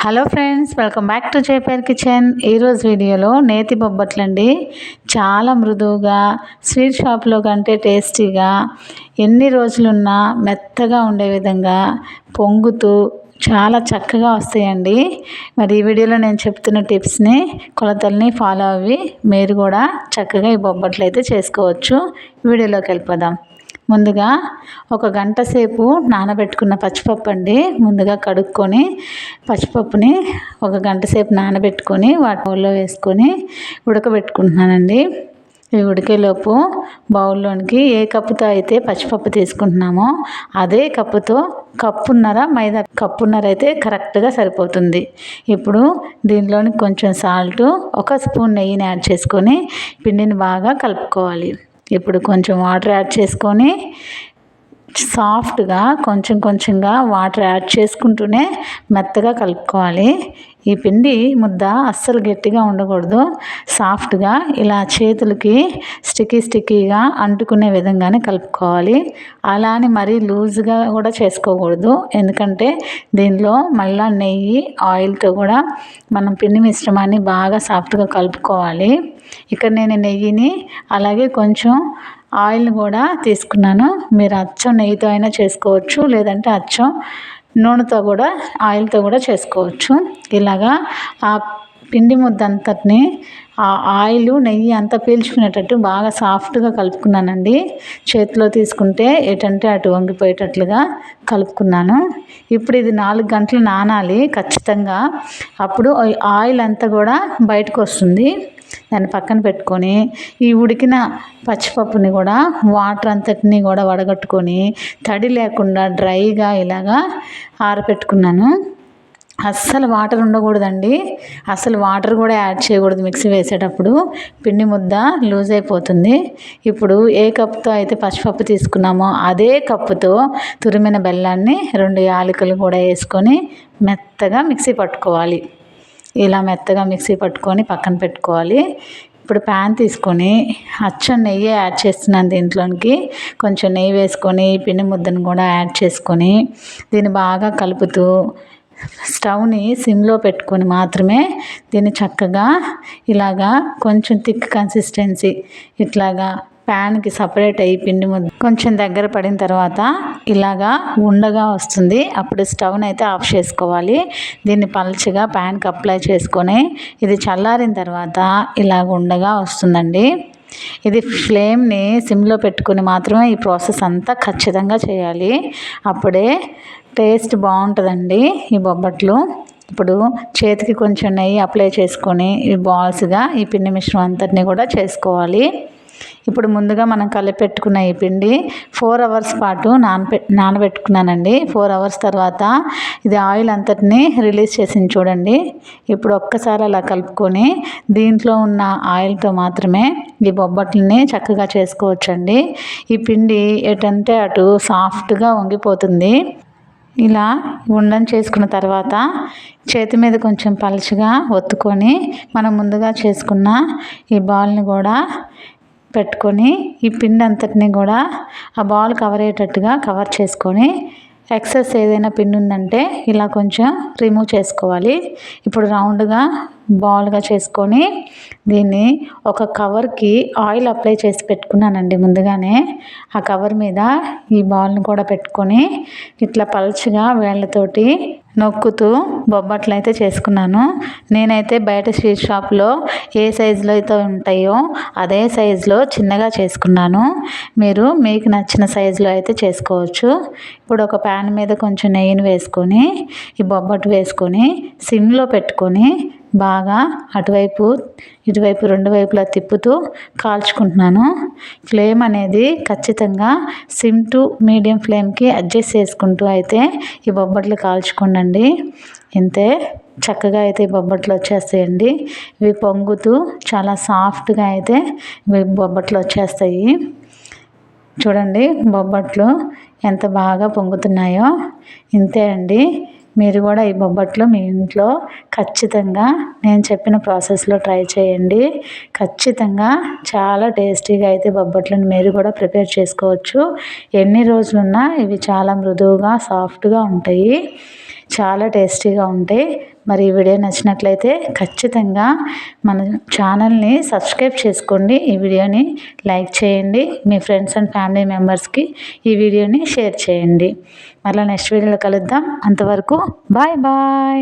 Hello friends, welcome back to JPR kitchen. ఈరోజు వీడియోలో నేతి బొబ్బట్లండి. చాలా మృదువుగా, స్వీట్ షాప్లో కంటే టేస్టీగా, ఎన్ని రోజులున్నా మెత్తగా ఉండే విధంగా పొంగుతూ చాలా చక్కగా వస్తాయండి. మరి ఈ వీడియోలో నేను చెప్తున్న టిప్స్ని, కొలతల్ని ఫాలో అవి మీరు కూడా చక్కగా ఈ బొబ్బట్లు అయితే చేసుకోవచ్చు. వీడియోలోకి వెళ్ళిపోదాం. ముందుగా ఒక గంట సేపు నానబెట్టుకున్న పచ్చిపప్పు అండి. ముందుగా కడుక్కొని పచ్చిపప్పుని ఒక గంట సేపు నానబెట్టుకొని బౌల్లో వేసుకొని ఉడకబెట్టుకుంటున్నానండి. ఇవి ఉడికేలోపు బౌల్లోనికి ఏ కప్పుతో అయితే పచ్చిపప్పు తీసుకుంటున్నామో అదే కప్పుతో కప్పున్నర అయితే కరెక్ట్గా సరిపోతుంది. ఇప్పుడు దీనిలోని కొంచెం సాల్ట్, ఒక స్పూన్ నెయ్యిని యాడ్ చేసుకొని పిండిని బాగా కలుపుకోవాలి. ఇప్పుడు కొంచెం వాటర్ యాడ్ చేసుకొని సాఫ్ట్గా కొంచెంగా వాటర్ యాడ్ చేసుకుంటూనే మెత్తగా కలుపుకోవాలి. ఈ పిండి ముద్ద అస్సలు గట్టిగా ఉండకూడదు. సాఫ్ట్గా ఇలా చేతులకి స్టిక్కీగా అంటుకునే విధంగానే కలుపుకోవాలి. అలా అని మరీ లూజ్గా కూడా చేసుకోకూడదు. ఎందుకంటే దీనిలో మళ్ళీ నెయ్యి, ఆయిల్తో కూడా మనం పిండి మిశ్రమాన్ని బాగా సాఫ్ట్గా కలుపుకోవాలి. ఇక్కడ నేను నెయ్యిని అలాగే కొంచెం ఆయిల్ని కూడా తీసుకున్నాను. మీరు అచ్చం నెయ్యితో అయినా చేసుకోవచ్చు, లేదంటే అచ్చం నూనెతో కూడా, ఆయిల్తో కూడా చేసుకోవచ్చు. ఇలాగా ఆ పిండి ముద్ద అంతటిని ఆ ఆయిల్, నెయ్యి అంతా పీల్చుకునేటట్టు బాగా సాఫ్ట్గా కలుపుకున్నానండి. చేతిలో తీసుకుంటే ఎటంటే అటు వంగిపోయేటట్లుగా కలుపుకున్నాను. ఇప్పుడు ఇది 4 గంటలు నానాలి ఖచ్చితంగా. అప్పుడు ఆయిల్ అంతా కూడా బయటకు వస్తుంది. దాన్ని పక్కన పెట్టుకొని ఈ ఉడికిన పచ్చిపప్పుని కూడా వాటర్ అంతటిని కూడా వడగట్టుకొని తడి లేకుండా డ్రైగా ఇలాగా ఆరబెట్టుకున్నాను. అస్సలు వాటర్ ఉండకూడదండి. అసలు వాటర్ కూడా యాడ్ చేయకూడదు. మిక్సీ వేసేటప్పుడు పిండి ముద్ద లూజ్ అయిపోతుంది. ఇప్పుడు ఏ కప్పుతో అయితే పచ్చిపప్పు తీసుకున్నామో అదే కప్పుతో తురిమిన బెల్లాన్ని 2 యాలకులు కూడా వేసుకొని మెత్తగా మిక్సీ పట్టుకోవాలి. ఇలా మెత్తగా మిక్సీ పట్టుకొని పక్కన పెట్టుకోవాలి. ఇప్పుడు ప్యాన్ తీసుకొని అచ్చం నెయ్యి యాడ్ చేస్తున్నాను. దీంట్లోనికి కొంచెం నెయ్యి వేసుకొని పిండి ముద్దను కూడా యాడ్ చేసుకొని దీన్ని బాగా కలుపుతూ స్టవ్ని సిమ్లో పెట్టుకొని మాత్రమే దీన్ని చక్కగా ఇలాగా కొంచెం థిక్ కన్సిస్టెన్సీ ఇట్లాగా ప్యాన్కి సపరేట్ అయ్యి పిండి ముద్ద కొంచెం దగ్గర పడిన తర్వాత ఇలాగా ఉండగా వస్తుంది. అప్పుడు స్టవ్ని అయితే ఆఫ్ చేసుకోవాలి. దీన్ని పల్చగా ప్యాన్కి అప్లై చేసుకొని ఇది చల్లారిన తర్వాత ఇలాగ ఉండగా వస్తుందండి. ఇది ఫ్లేమ్ని సిమ్లో పెట్టుకుని మాత్రమే ఈ ప్రాసెస్ అంతా ఖచ్చితంగా చేయాలి. అప్పుడే టేస్ట్ బాగుంటుందండి ఈ బొబ్బట్లు. ఇప్పుడు చేతికి కొంచెం నెయ్యి అప్లై చేసుకొని ఈ బాల్స్గా ఈ పిండి మిశ్రమం అంతటిని కూడా చేసుకోవాలి. ఇప్పుడు ముందుగా మనం కలిపెట్టుకున్న ఈ పిండి 4 అవర్స్ పాటు నానబెట్టుకున్నానండి. 4 అవర్స్ తర్వాత ఇది ఆయిల్ అంతటిని రిలీజ్ చేసింది చూడండి. ఇప్పుడు ఒక్కసారి అలా కలుపుకొని దీంట్లో ఉన్న ఆయిల్తో మాత్రమే ఈ బొబ్బట్లని చక్కగా చేసుకోవచ్చండి. ఈ పిండి ఎటంటే అటు సాఫ్ట్గా వంగిపోతుంది. ఇలా ఉండని చేసుకున్న తర్వాత చేతి మీద కొంచెం పలుచగా ఒత్తుకొని మనం ముందుగా చేసుకున్న ఈ బాల్ని కూడా పెట్టుకొని ఈ పిండి అంతటిని కూడా ఆ బాల్ కవర్ అయ్యేటట్టుగా కవర్ చేసుకొని ఎక్సెస్ ఏదైనా పిండి ఉందంటే ఇలా కొంచెం రిమూవ్ చేసుకోవాలి. ఇప్పుడు రౌండ్గా బాల్గా చేసుకొని దీన్ని ఒక కవర్కి ఆయిల్ అప్లై చేసి పెట్టుకున్నానండి ముందుగానే. ఆ కవర్ మీద ఈ బాల్ని కూడా పెట్టుకొని ఇట్లా పల్చగా వేళ్ళతోటి నొక్కుతూ బొబ్బట్లు అయితే చేసుకున్నాను. నేనైతే బయట స్వీట్ షాప్లో ఏ సైజులో అయితే ఉంటాయో అదే సైజులో చిన్నగా చేసుకున్నాను. మీకు నచ్చిన సైజులో అయితే చేసుకోవచ్చు. ఇప్పుడు ఒక ప్యాన్ మీద కొంచెం నెయ్యిని వేసుకొని ఈ బొబ్బట్టు వేసుకొని సిమ్లో పెట్టుకొని బాగా అటువైపు ఇటువైపు 2 వైపులా తిప్పుతూ కాల్చుకుంటున్నాను. ఫ్లేమ్ అనేది ఖచ్చితంగా సిమ్ టు మీడియం ఫ్లేమ్కి అడ్జస్ట్ చేసుకుంటూ అయితే ఈ బొబ్బట్లు కాల్చుకోండి. ఇంతే చక్కగా అయితే ఈ బొబ్బట్లు వచ్చేస్తాయండి. ఇవి పొంగుతూ చాలా సాఫ్ట్గా అయితే ఇవి బొబ్బట్లు వచ్చేస్తాయి. చూడండి బొబ్బట్లు ఎంత బాగా పొంగుతున్నాయో. ఇంతే అండి. మీరు కూడా ఈ బొబ్బట్లు మీ ఇంట్లో ఖచ్చితంగా నేను చెప్పిన ప్రాసెస్లో ట్రై చేయండి. ఖచ్చితంగా చాలా టేస్టీగా అయితే బొబ్బట్లను మీరు కూడా ప్రిపేర్ చేసుకోవచ్చు. ఎన్ని రోజులున్నా ఇవి చాలా మృదువుగా, సాఫ్ట్గా ఉంటాయి. చాలా టేస్టీగా ఉంటాయి. మరి ఈ వీడియో నచ్చినట్లయితే ఖచ్చితంగా మన ఛానల్ని సబ్స్క్రైబ్ చేసుకోండి. ఈ వీడియోని లైక్ చేయండి. మీ ఫ్రెండ్స్ అండ్ ఫ్యామిలీ మెంబర్స్కి ఈ వీడియోని షేర్ చేయండి. మళ్ళీ నెక్స్ట్ వీడియోలో కలుద్దాం. అంతవరకు బాయ్ బాయ్.